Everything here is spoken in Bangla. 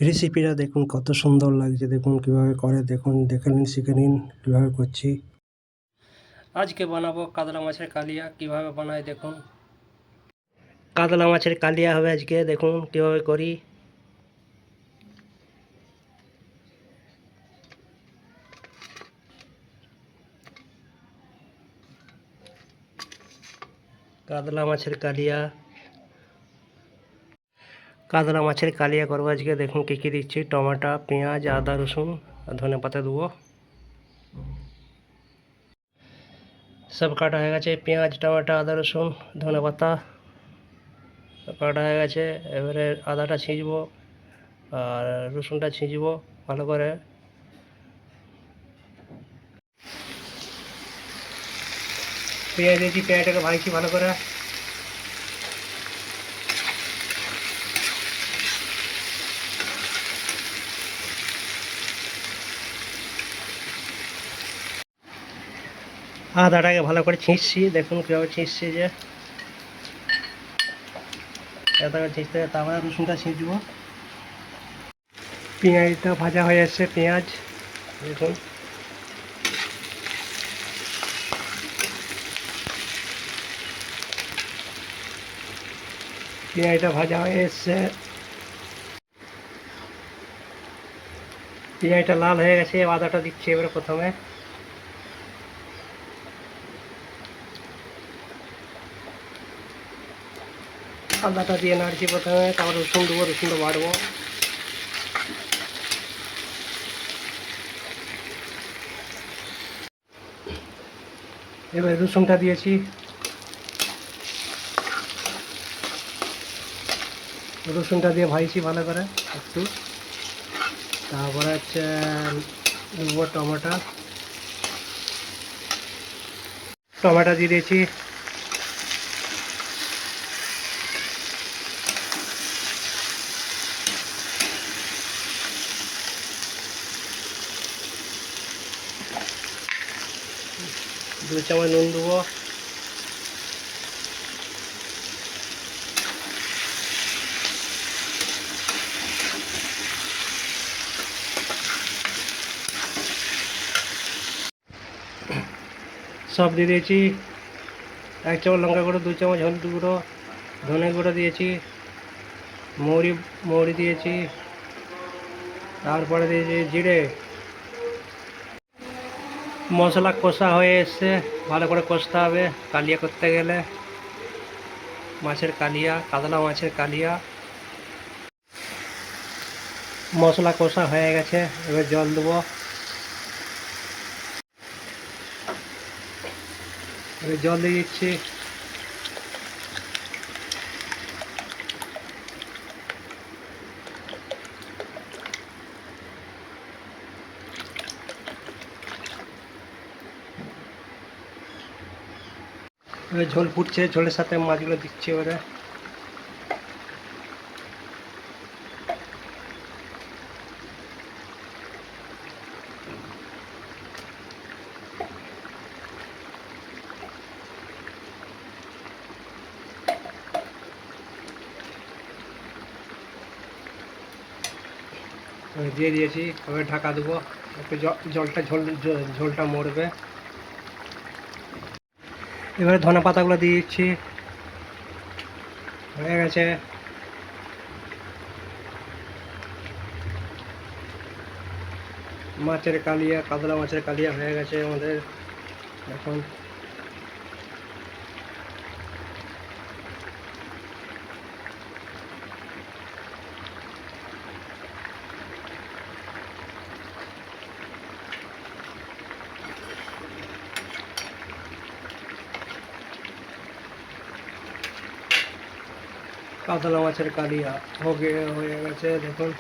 রেসিপিটা দেখুন কত সুন্দর লাগছে, দেখুন কিভাবে করে, দেখুন দেখে নিন, শিখে নিন কীভাবে করছি। আজকে বানাবো কাতলা মাছের কালিয়া। কিভাবে বানাই দেখুন। কাতলা মাছের কালিয়া হবে আজকে, দেখুন কিভাবে করি। কাতলা মাছের কালিয়া করবো আজকে। দেখুন কী কী দিচ্ছি: টমেটো, পেঁয়াজ, আদা, রসুন, ধনে পাতা দেবো। সব কাটা হয়ে গেছে, পেঁয়াজ, টমেটো, আদা, রসুন, ধনে পাতা কাটা হয়ে গেছে। এবারে আদাটা ছিঁচবো আর রসুনটা ছিঁচবো ভালো করে। পেঁয়াজ দিয়েছি, পেঁয়াজটাকে ভাজছি ভালো করে। আদাটাকে ভালো করে ছিঁচছি, দেখুন কীভাবে ছিঁচছি, যে এতটা ছিঁচতে হবে। তারপরে রসুনটা ছিঁচবো। পেঁয়াজটা ভাজা হয়ে যাচ্ছে, পেঁয়াজ দেখুন। পেঁয়াজটা ভাজা হয়ে এসছে, পেঁয়াজটা লাল হয়ে গেছে। আদাটা দিচ্ছি এবারে প্রথমে। আদাটা দিয়ে নাড়ছি প্রথমে, তারপর রসুন দেবো, রসুনটা বাড়বো। এবারে রসুনটা দিয়েছি, রসুনটা দিয়ে ভাজছি ভালো করে একটু। তারপরে হচ্ছে দেবো টমেটো দিয়ে দিয়েছি। দু চামচ নুন দেবো। সব দিয়ে দিয়েছি। 1 চামচ লঙ্কা গুঁড়ো, 2 চামচ হলুদ গুঁড়ো, ধনে গুঁড়ো দিয়েছি, মৌরি দিয়েছি, তারপরে দিয়েছি জিরে। মশলা কষা হয়ে এসছে, ভালো করে কষতে হবে কালিয়া করতে গেলে। কাতলা মাছের কালিয়া। মশলা কষা হয়ে গেছে, এবার জল দেবো। এবার জল দিয়ে দিচ্ছি। এবার ঝোল ফুটছে, ঝোলের সাথে মাছগুলো দিচ্ছি এবারে। দিয়ে দিয়েছি, এবার ঢাকা দেবো, একটু ঝোলটা মরবে। এবারে ধনে পাতাগুলো দিয়ে দিচ্ছি, হয়ে গেছে। কাতলা মাছের কালিয়া হয়ে গেছে আমাদের এখন। কাতলা মাছের কালিয়া হয়ে গেছে দেখুন।